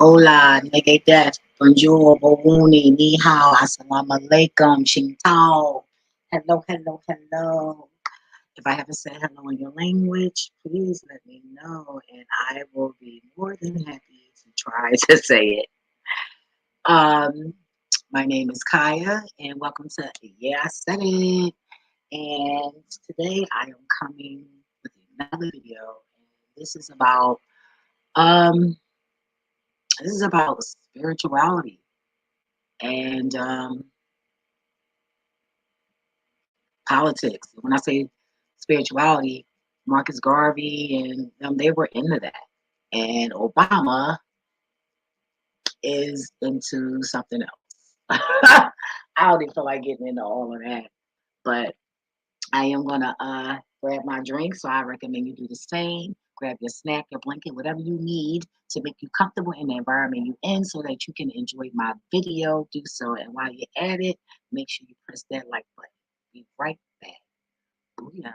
Hola, negative, bonjour, bowuni, ni hao, assalamu alaikum, ching tao. Hello, hello, hello. If I haven't said hello in your language, please let me know, and I will be more than happy to try to say it. Um, my name is Kaya, and welcome to Yeah, I Said It. And today I am coming with another video, and this is about um, this is about spirituality and politics. When I say spirituality, Marcus Garvey and they were into that. And Obama is into something else. I don't even feel like getting into all of that. But I am gonna grab my drink, so I recommend you do the same. Grab your snack, your blanket, whatever you need to make you comfortable in the environment you're in so that you can enjoy my video. Do so. And while you're at it, make sure you press that like button. Be right back. Booyah.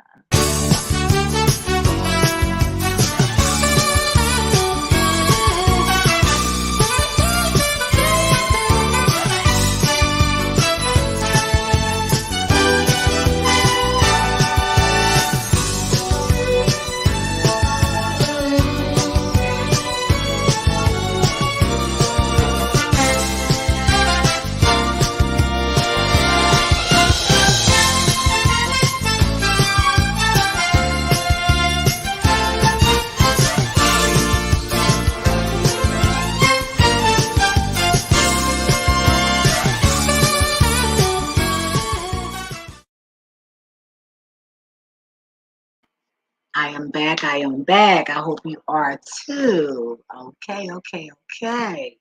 I am back. I am back. I hope you are too. Okay, okay, okay.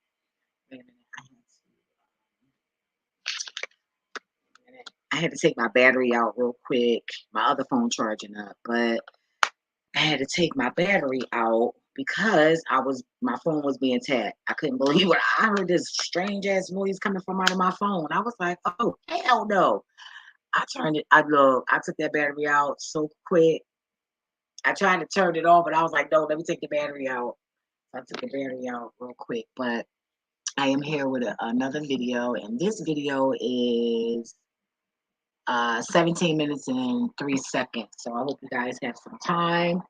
Wait a minute. I had to take my battery out real quick. My other phone charging up, but I had to take my battery out because my phone was being tapped. I couldn't believe it. I heard this strange ass noise coming from out of my phone. I was like, oh hell no. I turned it, I took that battery out so quick. I tried to turn it off, but I was like, no, let me take the battery out. I took the battery out real quick, but I am here with another video, and this video is 17 minutes and 3 seconds. So I hope you guys have some time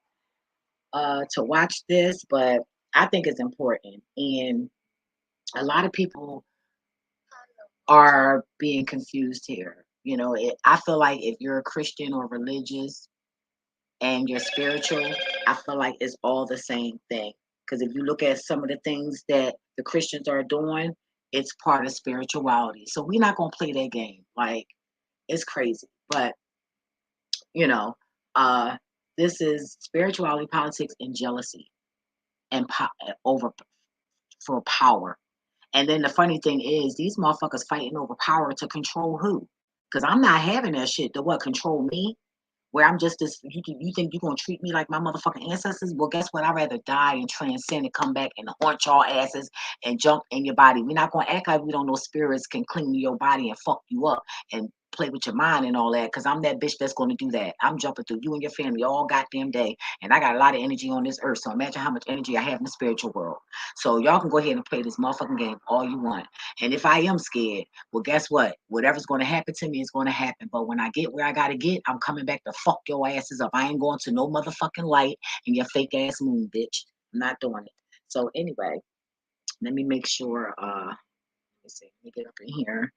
to watch this, but I think it's important. And a lot of people are being confused here. I feel like if you're a Christian or religious and you're spiritual, I feel like it's all the same thing. Because if you look at some of the things that the Christians are doing, it's part of spirituality. So we're not gonna play that game. Like, it's crazy. But you know, uh, this is spirituality, politics, and jealousy, and over for power. And then the funny thing is, these motherfuckers fighting over power to control who? Because I'm not having that shit to what control me, where I'm just this. You think you're gonna treat me like my motherfucking ancestors? Well, guess what? I'd rather die and transcend and come back and haunt y'all asses and jump in your body. We're not gonna act like we don't know spirits can cling to your body and fuck you up and play with your mind and all that. Because I'm that bitch that's gonna do that. I'm jumping through you and your family all goddamn day, and I got a lot of energy on this earth. So imagine how much energy I have in the spiritual world. So y'all can go ahead and play this motherfucking game all you want. And if I am scared, well, guess what? Whatever's going to happen to me is going to happen. But when I get where I got to get, I'm coming back to fuck your asses up. I ain't going to no motherfucking light and your fake ass moon, bitch. I'm not doing it. So anyway, let me make sure. Let me see. Let me get up in here.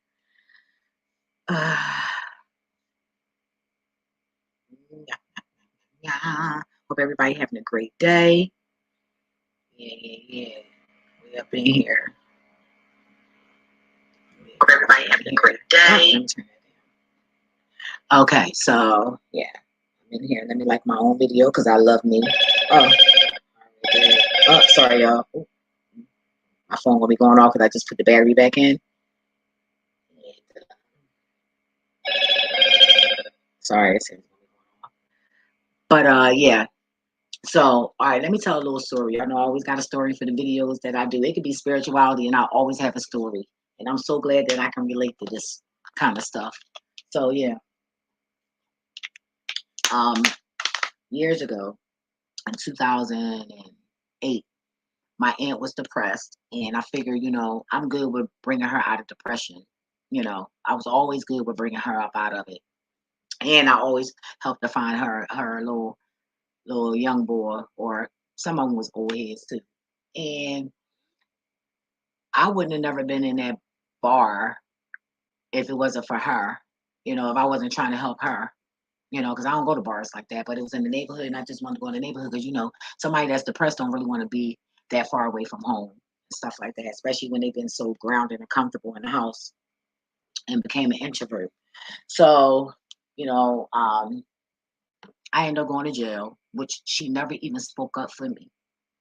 Yeah, yeah. Hope everybody having a great day. Yeah, yeah, yeah. We up in here. Hope everybody having a great day. Okay, so yeah, I'm in here. Let me like my own video because I love me. Oh, oh, sorry, y'all. My phone gonna be going off because I just put the battery back in. Sorry, but yeah. So, all right, let me tell a little story. I know I always got a story for the videos that I do. It could be spirituality, and I always have a story. And I'm so glad that I can relate to this kind of stuff. So yeah, um, years ago in 2008, My aunt was depressed, and I figured, I'm good with bringing her out of depression. I was always good with bringing her up out of it, and I always helped to find her little young boy, or some of them was old heads too. And I wouldn't have never been in that bar if it wasn't for her. If I wasn't trying to help her. Because I don't go to bars like that, but it was in the neighborhood, and I just wanted to go in the neighborhood because somebody that's depressed don't really want to be that far away from home and stuff like that, especially when they've been so grounded and comfortable in the house and became an introvert. So, you know, um, I ended up going to jail, which she never even spoke up for me,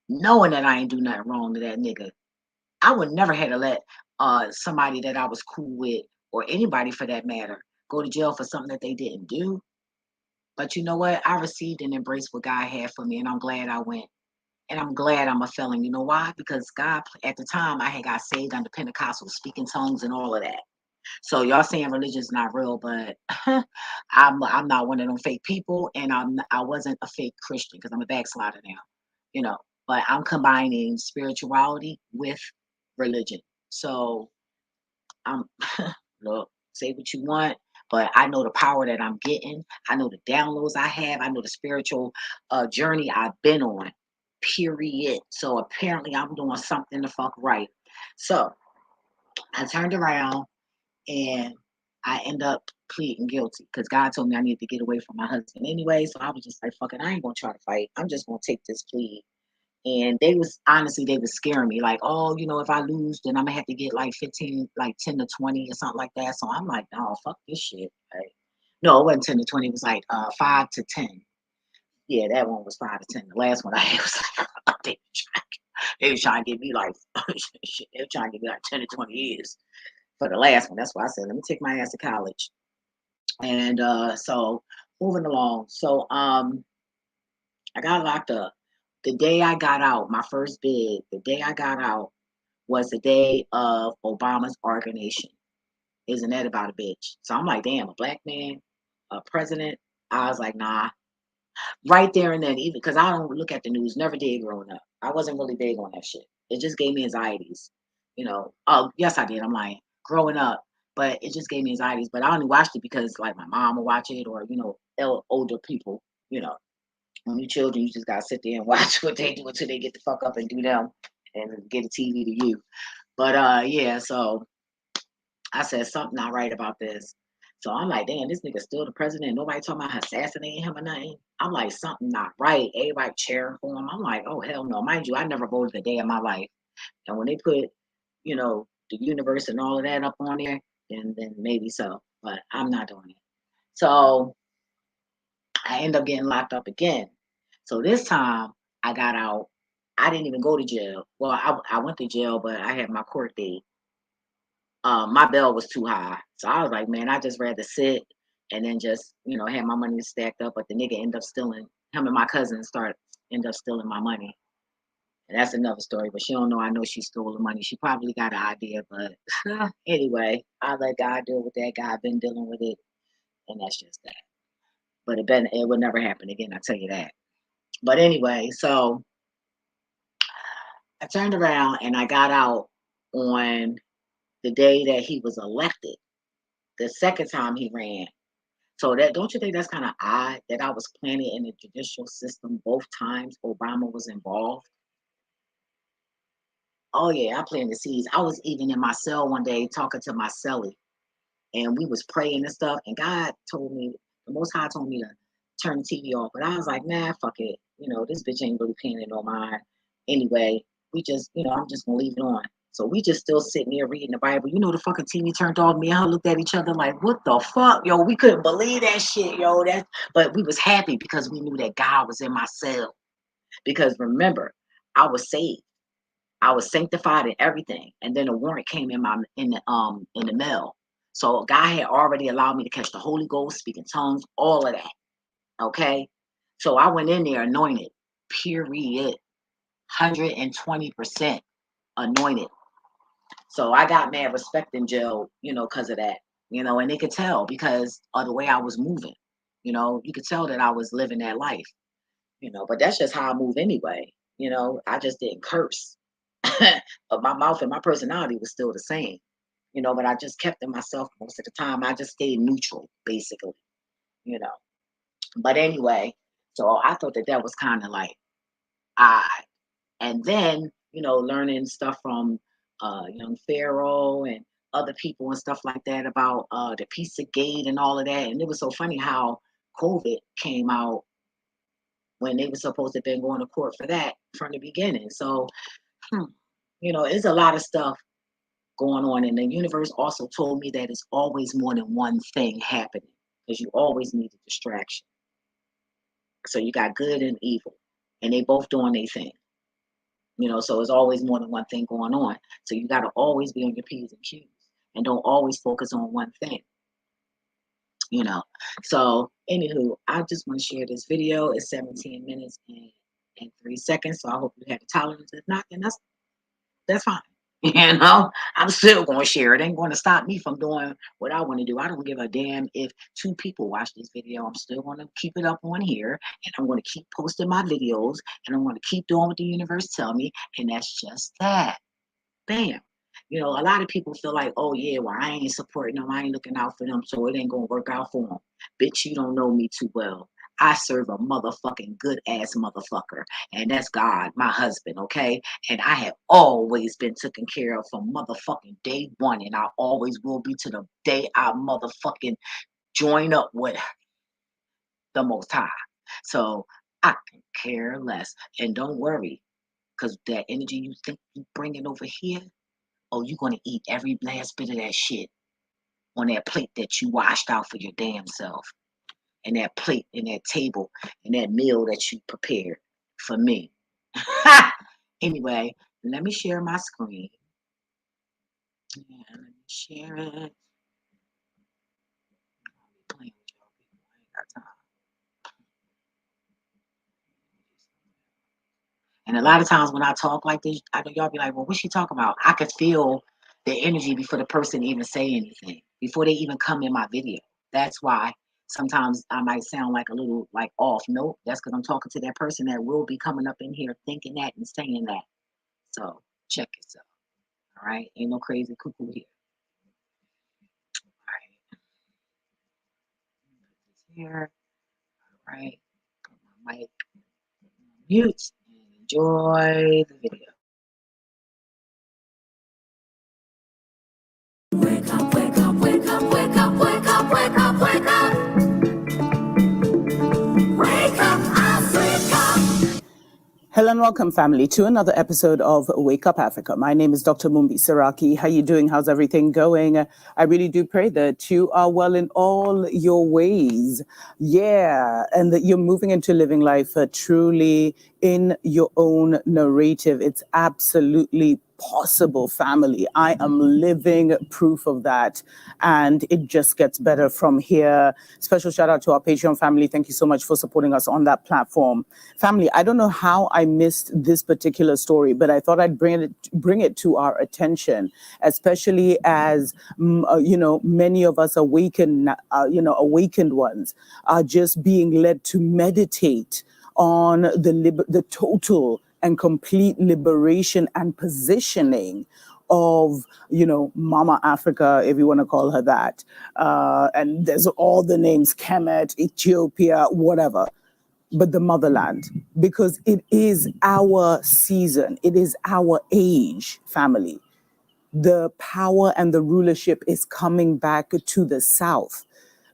knowing that I ain't do nothing wrong to that nigga. I would never have to let somebody that I was cool with, or anybody for that matter, go to jail for something that they didn't do. But you know what? I received and embraced what God had for me, and I'm glad I went. And I'm glad I'm a felon. You know why? Because God, at the time, I had got saved under Pentecostal, speaking tongues and all of that. So y'all saying religion's not real, but I'm not one of them fake people, and I wasn't a fake Christian because I'm a backslider now. You know, but I'm combining spirituality with religion. So I'm look, say what you want, but I know the power that I'm getting. I know the downloads I have. I know the spiritual journey I've been on. Period. So apparently I'm doing something the fuck right. So I turned around and I end up pleading guilty because God told me I need to get away from my husband anyway. So I was just like, fuck it, I ain't gonna try to fight. I'm just gonna take this plea. And they was scaring me, like, oh, if I lose, then I'm gonna have to get like 15, like 10 to 20 or something like that. So I'm like, no, fuck this shit. Like, no, it wasn't 10 to 20, it was like 5 to 10. Yeah, that one was 5 to 10. The last one I had was like, they was trying to get me like shit, they were trying to get me like 10 to 20 years for the last one. That's why I said, let me take my ass to college. And so moving along. So I got locked up. The day I got out, my first bid, the day I got out was the day of Obama's inauguration. Isn't that about a bitch? So I'm like, damn, a black man, a president. I was like, nah. Right there and then, even because I don't look at the news, never did growing up. I wasn't really big on that shit. It just gave me anxieties. Oh, yes, I did. I'm lying. Growing up, but it just gave me anxieties. But I only watched it because like my mom would watch it, or older people. You know, when you children, you just gotta sit there and watch what they do until they get the fuck up and do them, and get a TV to you. But yeah. So I said something not right about this. So I'm like, damn, this nigga still the president. Nobody talking about assassinating him or nothing. I'm like, something not right. Everybody cheering for him. I'm like, oh hell no. Mind you, I never voted a day in my life. And when they put, the universe and all of that up on there, then maybe so. But I'm not doing it. So I end up getting locked up again. So this time I got out. I didn't even go to jail. Well, I went to jail, but I had my court date. My bill was too high. So I was like, man, I just rather sit and then just, have my money stacked up. But the nigga ended up stealing, him and my cousin end up stealing my money. And that's another story, but she don't know I know she stole the money. She probably got an idea, but anyway, I let God deal with that. God been dealing with it, and that's just that. But it would never happen again, I tell you that. But anyway, so I turned around and I got out on the day that he was elected, the second time he ran. So that don't you think that's kind of odd that I was planted in the judicial system both times Obama was involved? Oh yeah, I planted the seeds. I was even in my cell one day talking to my cellie, and we was praying and stuff. And God told me, the Most High told me to turn the TV off, but I was like, nah, fuck it. This bitch ain't really paying it no mind. Anyway, I'm just gonna leave it on. So we just still sitting there reading the Bible. The fucking TV turned off. Me and her looked at each other like, what the fuck, yo? We couldn't believe that shit, yo. But we was happy because we knew that God was in my cell. Because remember, I was saved. I was sanctified in everything, and then a warrant came in the mail. So God had already allowed me to catch the Holy Ghost, speaking tongues, all of that. Okay, so I went in there anointed. Period. 120% anointed. So I got mad respect in jail, because of that. And they could tell because of the way I was moving. You could tell that I was living that life. But that's just how I move anyway. I just didn't curse. but my mouth and my personality was still the same, but I just kept it myself most of the time. I just stayed neutral, basically, you know. But anyway, so I thought that was kind of like odd. And then, learning stuff from young Pharaoh and other people and stuff like that about the Pizza Gate and all of that. And it was so funny how COVID came out when they were supposed to have been going to court for that from the beginning. So, hmm, it's a lot of stuff going on. And the universe also told me that it's always more than one thing happening because you always need a distraction. So you got good and evil, and they both doing their thing. So it's always more than one thing going on. So you got to always be on your P's and Q's and don't always focus on one thing. So anywho, I just want to share this video. It's 17 minutes and 3 seconds. So I hope you have the tolerance. If not, then that's fine. I'm still going to share it. Ain't going to stop me from doing what I want to do. I don't give a damn if 2 people watch this video. I'm still going to keep it up on here, and I'm going to keep posting my videos, and I'm going to keep doing what the universe tell me, and that's just that. Bam. A lot of people feel like, oh yeah, well, I ain't supporting them, I ain't looking out for them, so it ain't gonna work out for them. Bitch, you don't know me too well. I serve a motherfucking good ass motherfucker, and that's God, my husband, okay? And I have always been taken care of from motherfucking day one, and I always will be to the day I motherfucking join up with the Most High. So I can care less, and don't worry, because that energy you think you bringing over here, oh, you're going to eat every last bit of that shit on that plate that you washed out for your damn self, and that plate and that table and that meal that you prepared for me. Anyway, let me share my screen. Yeah, let me share it. I'll be playing with y'all people. I ain't got time. And a lot of times when I talk like this, I know y'all be like, well, what's she talking about? I could feel the energy before the person even say anything, before they even come in my video. That's why sometimes I might sound like a little like off. Nope, that's because I'm talking to that person that will be coming up in here thinking that and saying that. So check yourself. All right. Ain't no crazy cuckoo here. All right. Put this here. All right. Put my mic on mute and enjoy the video. Wake up, wake up, wake up, wake up, wake up, wake up, wake up. Wake up, Africa. Hello and welcome, family, to another episode of Wake Up Africa. My name is Dr. Mumbi Saraki. How you doing? How's everything going? I really do pray that you are well in all your ways. Yeah, and that you're moving into living life truly in your own narrative. It's absolutely possible, family. I am living proof of that, and it just gets better from here. Special shout out to our Patreon family. Thank you so much for supporting us on that platform. Family, I don't know how I missed this particular story, but I thought I'd bring it to our attention, especially as many of us awakened ones are just being led to meditate on the total and complete liberation and positioning of, Mama Africa, if you want to call her that. And there's all the names, Kemet, Ethiopia, whatever, but the motherland, because it is our season. It is our age, family. The power and the rulership is coming back to the South.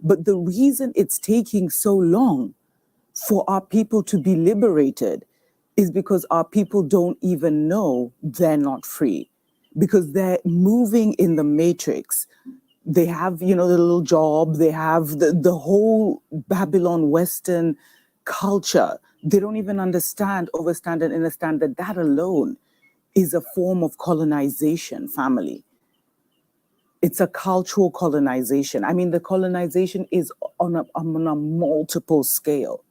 But the reason it's taking so long for our people to be liberated is because our people don't even know they're not free, because they're moving in the matrix. They have, the little job, they have the whole Babylon Western culture. They don't even understand, overstand, and understand that alone is a form of colonization, family. It's a cultural colonization. I mean, the colonization is on a multiple scale.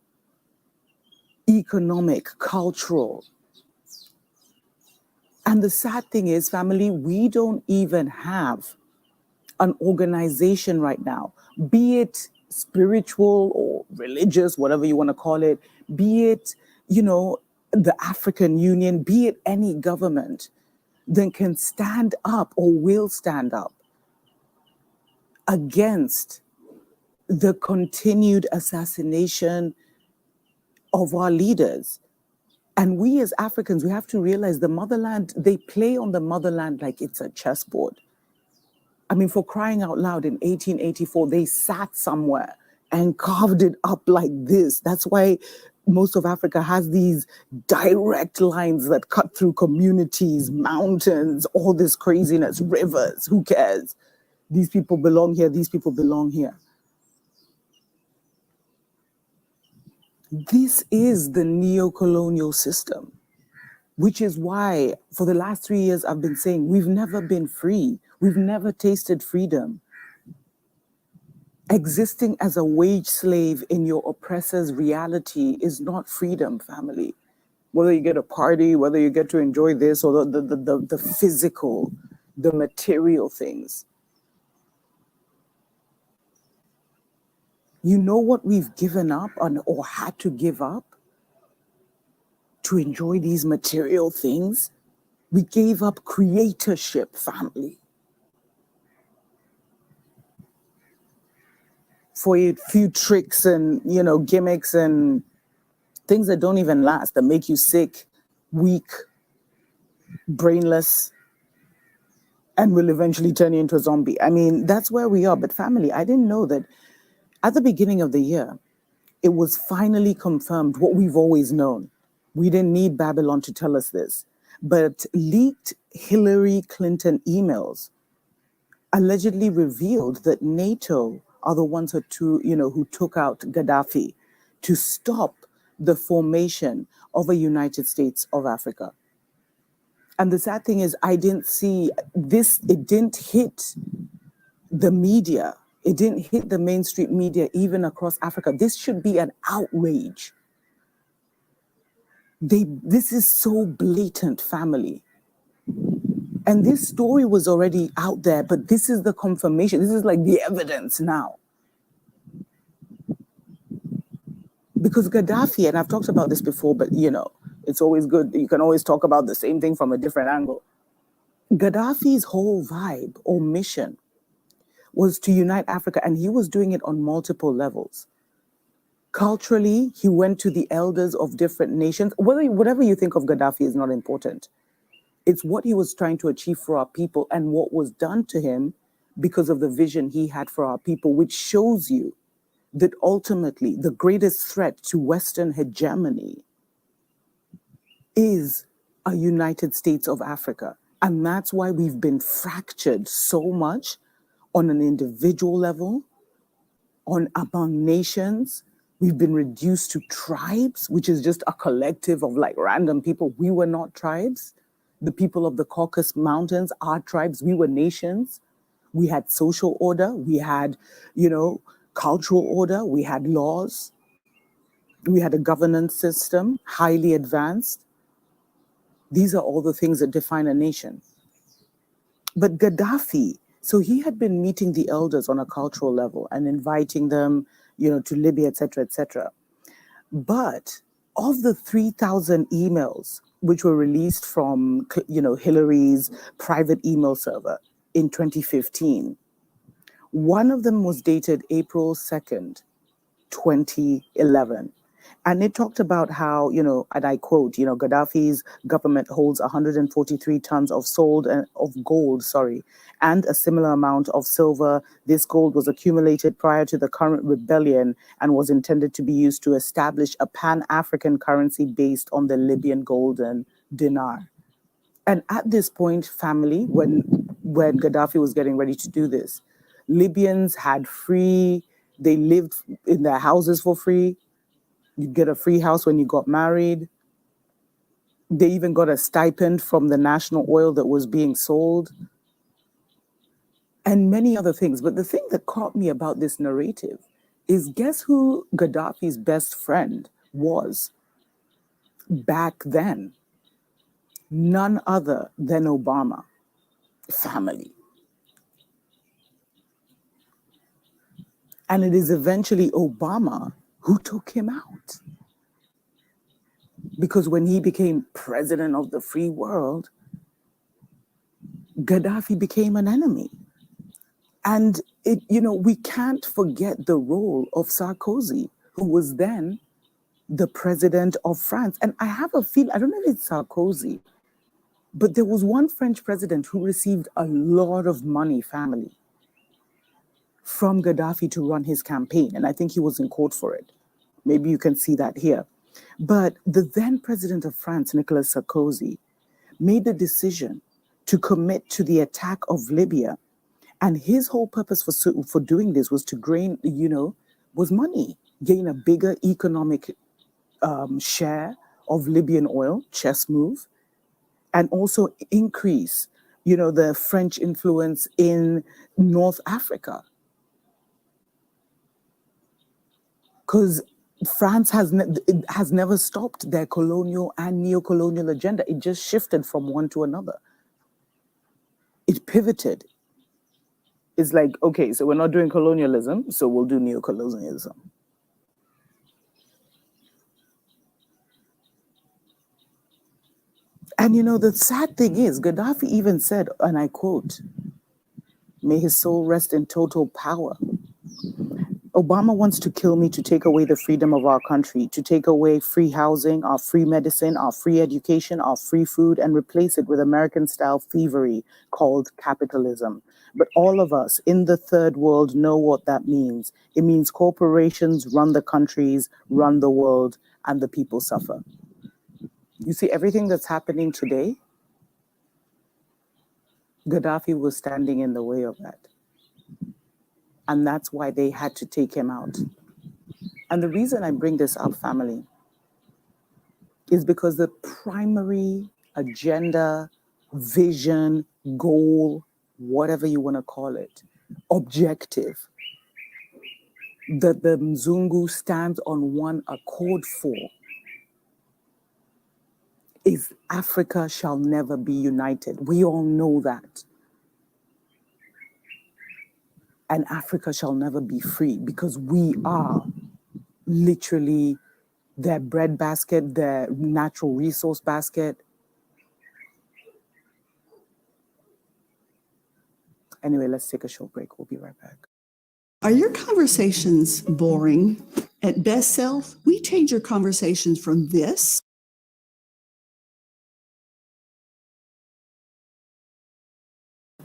Economic, cultural. And the sad thing is, family, we don't even have an organization right now, be it spiritual or religious, whatever you want to call it, be it, the African Union, be it any government then can stand up or will stand up against the continued assassination of our leaders. And we as Africans, we have to realize the motherland, they play on the motherland like it's a chessboard. I mean, for crying out loud, in 1884, they sat somewhere and carved it up like this. That's why most of Africa has these direct lines that cut through communities, mountains, all this craziness, rivers, who cares? These people belong here, these people belong here. This is the neo-colonial system, which is why for the last 3 years I've been saying we've never been free. We've never tasted freedom. Existing as a wage slave in your oppressor's reality is not freedom, family. Whether you get a party, whether you get to enjoy this or the physical, the material things. You know what we've given up or had to give up to enjoy these material things? We gave up creatorship, family, for a few tricks and, gimmicks and things that don't even last, that make you sick, weak, brainless, and will eventually turn you into a zombie. I mean, that's where we are. But family, I didn't know that at the beginning of the year, it was finally confirmed what we've always known. We didn't need Babylon to tell us this. But leaked Hillary Clinton emails allegedly revealed that NATO are the ones who took out Gaddafi to stop the formation of a United States of Africa. And the sad thing is, I didn't see this, it didn't hit the media. It didn't hit the mainstream media, even across Africa. This should be an outrage. This is so blatant, family. And this story was already out there, but this is the confirmation. This is like the evidence now. Because Gaddafi, and I've talked about this before, but it's always good. You can always talk about the same thing from a different angle. Gaddafi's whole vibe or mission was to unite Africa, and he was doing it on multiple levels. Culturally, he went to the elders of different nations. Whatever you think of Gaddafi is not important. It's what he was trying to achieve for our people and what was done to him because of the vision he had for our people, which shows you that ultimately the greatest threat to Western hegemony is a United States of Africa. And that's why we've been fractured so much on an individual level, among nations. We've been reduced to tribes, which is just a collective of like random people. We were not tribes. The people of the Caucasus Mountains are tribes. We were nations. We had social order. We had, cultural order. We had laws. We had a governance system, highly advanced. These are all the things that define a nation. But Gaddafi, so he had been meeting the elders on a cultural level and inviting them, to Libya, et cetera. But of the 3,000 emails which were released from, Hillary's private email server in 2015, one of them was dated April 2nd, 2011. And it talked about how, and I quote, Gaddafi's government holds 143 tons of gold, and a similar amount of silver. This gold was accumulated prior to the current rebellion and was intended to be used to establish a Pan-African currency based on the Libyan golden dinar. And at this point, family, when Gaddafi was getting ready to do this, Libyans they lived in their houses for free. You'd get a free house when you got married. They even got a stipend from the national oil that was being sold. And many other things. But the thing that caught me about this narrative is, guess who Gaddafi's best friend was back then? None other than Obama. Family. And it is eventually Obama who took him out. Because when he became president of the free world, Gaddafi became an enemy. And we can't forget the role of Sarkozy, who was then the president of France. And I have a feel, I don't know if it's Sarkozy, but there was one French president who received a lot of money, family, from Gaddafi to run his campaign. And I think he was in court for it. Maybe you can see that here. But the then president of France, Nicolas Sarkozy, made the decision to commit to the attack of Libya. And his whole purpose for doing this was to was money, gain a bigger economic share of Libyan oil, chess move, and also increase, the French influence in North Africa. Because France has never stopped their colonial and neo-colonial agenda. It just shifted from one to another. It pivoted. It's like, okay, so we're not doing colonialism, so we'll do neo-colonialism. And the sad thing is, Gaddafi even said, and I quote, "May his soul rest in total power. Obama wants to kill me to take away the freedom of our country, to take away free housing, our free medicine, our free education, our free food, and replace it with American-style thievery called capitalism. But all of us in the third world know what that means. It means corporations run the countries, run the world, and the people suffer." You see, everything that's happening today, Gaddafi was standing in the way of that. And that's why they had to take him out. And the reason I bring this up, family, is because the primary agenda, vision, goal, whatever you want to call it, objective that the Mzungu stands on one accord for is Africa shall never be united. We all know that. And Africa shall never be free because we are literally their bread basket, their natural resource basket. Anyway, let's take a short break. We'll be right back. Are your conversations boring? At Best Self, we change your conversations from this.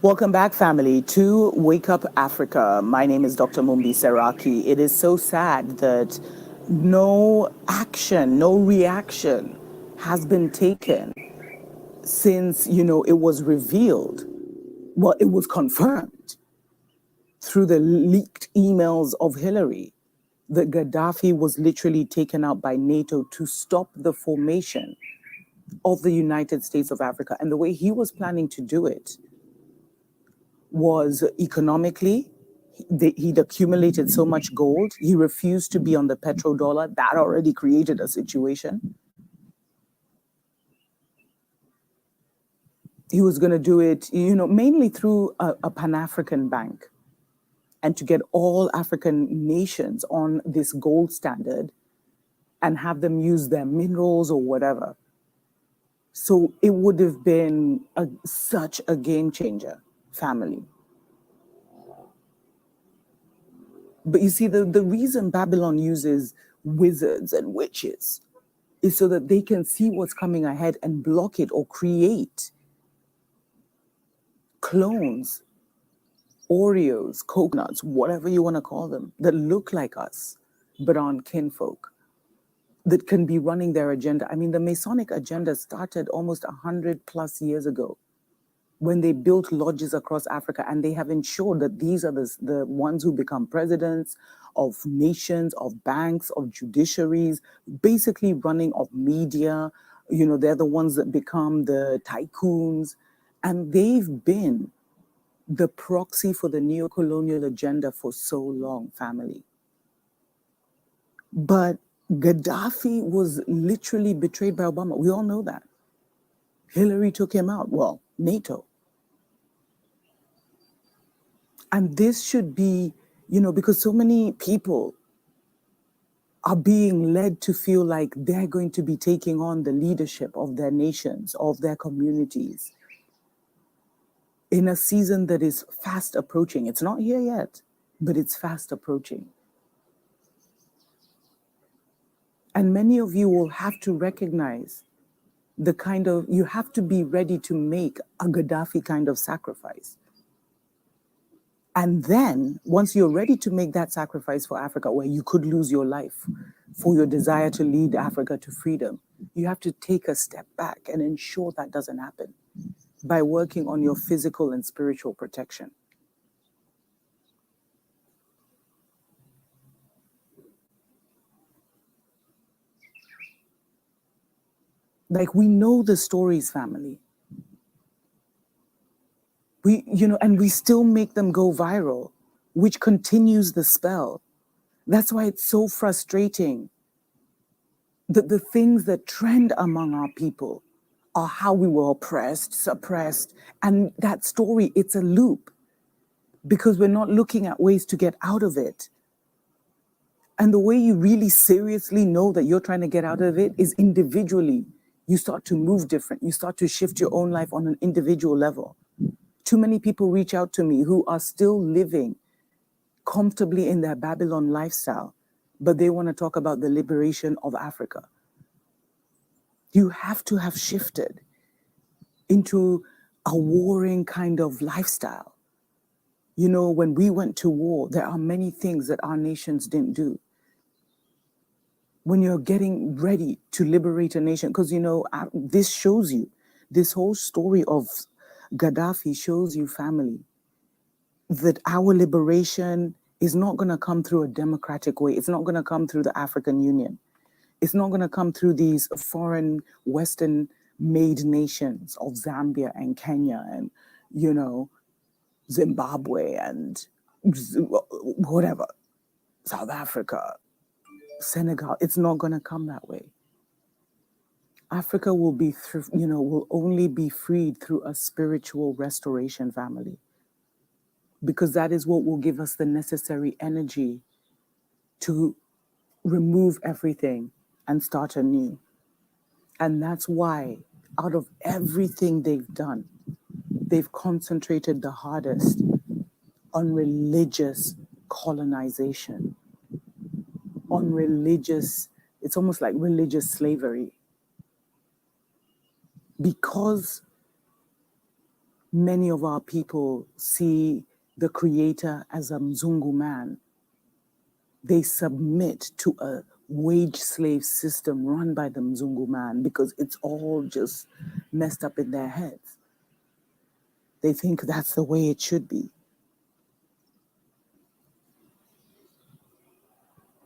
Welcome back, family, to Wake Up Africa. My name is Dr. Mumbi Seraki. It is so sad that no action, no reaction has been taken since, it was revealed. Well, it was confirmed through the leaked emails of Hillary that Gaddafi was literally taken out by NATO to stop the formation of the United States of Africa. And the way he was planning to do it was economically. He'd accumulated so much gold. He refused to be on the petrodollar. That already created a situation. He was going to do it, mainly through a Pan-African bank, and to get all African nations on this gold standard and have them use their minerals or whatever. So it would have been such a game changer, family. But you see, the reason Babylon uses wizards and witches is so that they can see what's coming ahead and block it or create clones, Oreos, coconuts, whatever you want to call them, that look like us, but aren't kinfolk, that can be running their agenda. I mean, the Masonic agenda started almost 100 plus years ago when they built lodges across Africa, and they have ensured that these are the ones who become presidents of nations, of banks, of judiciaries, basically running of media. They're the ones that become the tycoons, and they've been the proxy for the neo-colonial agenda for so long, family. But Gaddafi was literally betrayed by Obama. We all know that. Hillary took him out. Well, NATO. And this should be, because so many people are being led to feel like they're going to be taking on the leadership of their nations, of their communities. in a season that is fast approaching. It's not here yet, but it's fast approaching. And many of you will have to recognize the kind of, you have to be ready to make a Gaddafi kind of sacrifice. And then once you're ready to make that sacrifice for Africa, where you could lose your life for your desire to lead Africa to freedom, you have to take a step back and ensure that doesn't happen by working on your physical and spiritual protection. Like, we know the stories, family. And we still make them go viral, which continues the spell. That's why it's so frustrating that the things that trend among our people are how we were oppressed, suppressed. And that story, it's a loop because we're not looking at ways to get out of it. And the way you really seriously know that you're trying to get out of it is individually. You start to move different. You start to shift your own life on an individual level. Too many people reach out to me who are still living comfortably in their Babylon lifestyle, but they want to talk about the liberation of Africa. You have to have shifted into a warring kind of lifestyle. You know, when we went to war, there are many things that our nations didn't do. When you're getting ready to liberate a nation, because, this shows you, this whole story of Gaddafi shows you, family, that our liberation is not going to come through a democratic way. It's not going to come through the African Union. It's not going to come through these foreign Western-made nations of Zambia and Kenya and, Zimbabwe and whatever, South Africa, Senegal. It's not going to come that way. Africa will be will only be freed through a spiritual restoration, family, because that is what will give us the necessary energy to remove everything and start anew. And that's why, out of everything they've done, they've concentrated the hardest on religious colonization, on religious, it's almost like religious slavery. Because many of our people see the creator as a Mzungu man, they submit to a wage slave system run by the Mzungu man because it's all just messed up in their heads. They think that's the way it should be.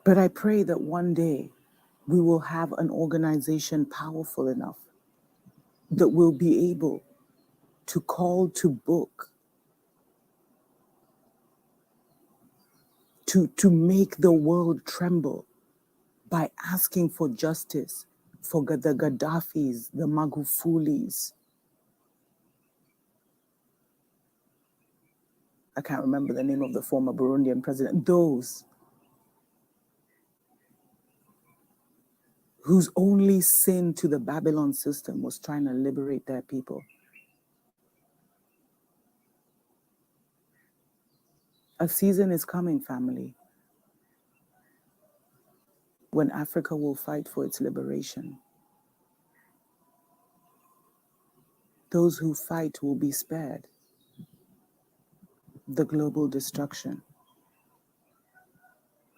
But I pray that one day we will have an organization powerful enough that will be able to call to book, to make the world tremble by asking for justice for the Gaddafis, the Magufulis. I can't remember the name of the former Burundian president. Those whose only sin to the Babylon system was trying to liberate their people. A season is coming, family, when Africa will fight for its liberation. Those who fight will be spared the global destruction.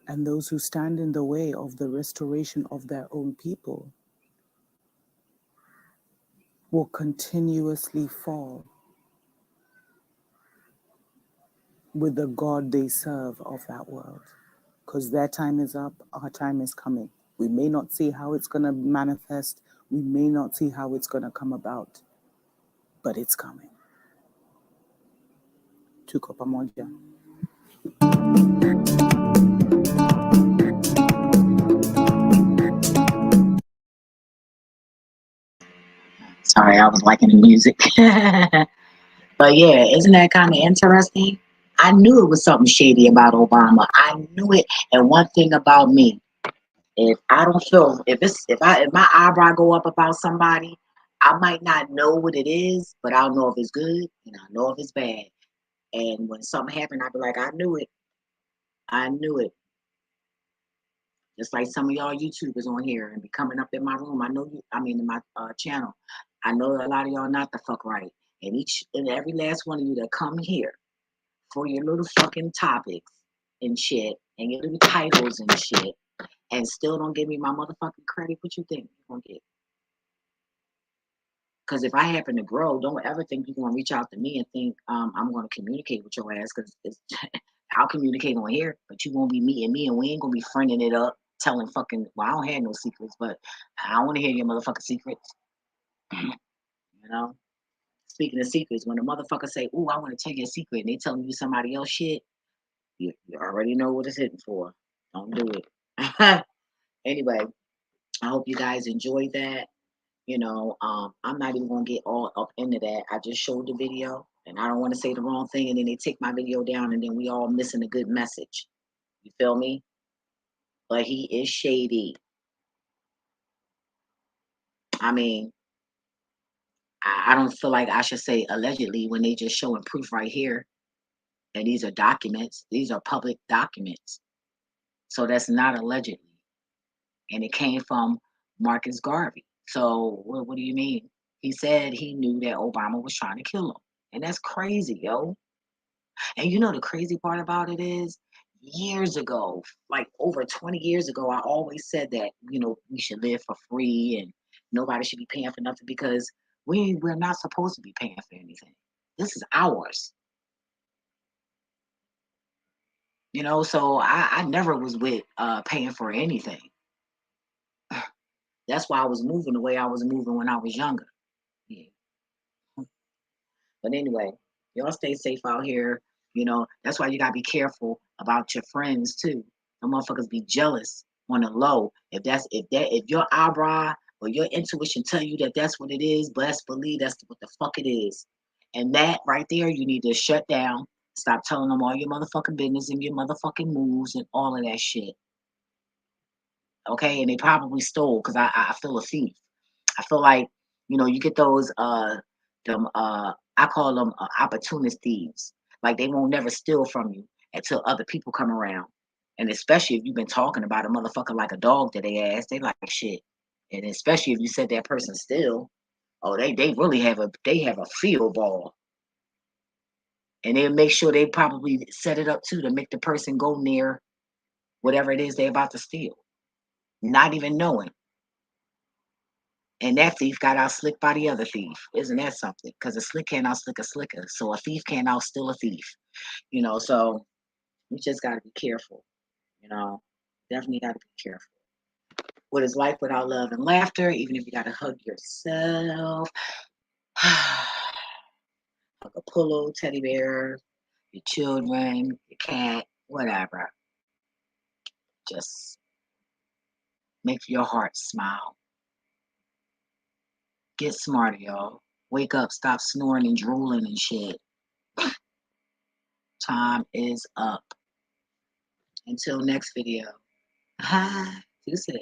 And those who stand in the way of the restoration of their own people will continuously fall with the God they serve of that world. Because their time is up, our time is coming. We may not see how it's going to manifest. We may not see how it's going to come about, but it's coming. Tuko pamoja. Sorry, I was liking the music. But yeah, isn't that kind of interesting? I knew it was something shady about Obama. I knew it. And one thing about me, if I don't feel, if my eyebrow go up about somebody, I might not know what it is, but I'll know if it's good and I know if it's bad. And when something happened, I'll be like, I knew it. I knew it. Just like some of y'all YouTubers on here and be coming up in my room. I know you, I mean, in my channel. I know a lot of y'all not the fuck right. And each and every last one of you that come here for your little fucking topics and shit and your little titles and shit and still don't give me my motherfucking credit, what you think you're gonna get? Because if I happen to grow, don't ever think you're gonna reach out to me and think I'm gonna communicate with your ass. Because I'll communicate on here, but you won't be meeting me, and we ain't gonna be friending it up, telling fucking. Well, I don't have no secrets, but I don't want to hear your motherfucking secrets. You know. Speaking of secrets, when a motherfucker say, "Ooh, I want to tell you a secret," and they telling you somebody else shit, you already know what it's hitting for. Don't do it. Anyway, I hope you guys enjoyed that. You know, I'm not even gonna get all up into that. I just showed the video, and I don't want to say the wrong thing, and then they take my video down, and then we all missing a good message. You feel me? But he is shady. I mean, I don't feel like I should say allegedly when they just showing proof right here, and these are documents. These are public documents, so that's not allegedly, and it came from Marcus Garvey. So what do you mean? He said he knew that Obama was trying to kill him, and that's crazy, yo. And you know the crazy part about it is years ago, like over 20 years ago, I always said that, you know, we should live for free and nobody should be paying for nothing because we're not supposed to be paying for anything. This is ours. You know, so I never was with paying for anything. That's why I was moving the way I was moving when I was younger. Yeah. But anyway, y'all stay safe out here. You know, that's why you gotta be careful about your friends too. The motherfuckers be jealous on the low. If your eyebrow or your intuition tell you that that's what it is, best believe that's what the fuck it is. And that right there, you need to shut down. Stop telling them all your motherfucking business and your motherfucking moves and all of that shit. Okay, and they probably stole because I feel a thief. I feel like, you know, you get those them I call them opportunist thieves. Like they won't never steal from you until other people come around. And especially if you've been talking about a motherfucker like a dog to their ass, they like shit. And especially if you said that person still, oh, they really have a field ball. And they make sure they probably set it up too to make the person go near whatever it is they're about to steal, not even knowing. And that thief got out slick by the other thief. Isn't that something? Because a slick can't out slick a slicker. So a thief can't out steal a thief. You know, so you just got to be careful. You know, definitely got to be careful. What is life without love and laughter? Even if you got to hug yourself, hug a pillow, teddy bear, your children, your cat, whatever. Just make your heart smile. Get smarter, y'all. Wake up, stop snoring and drooling and shit. Time is up. Until next video. Hi, you said.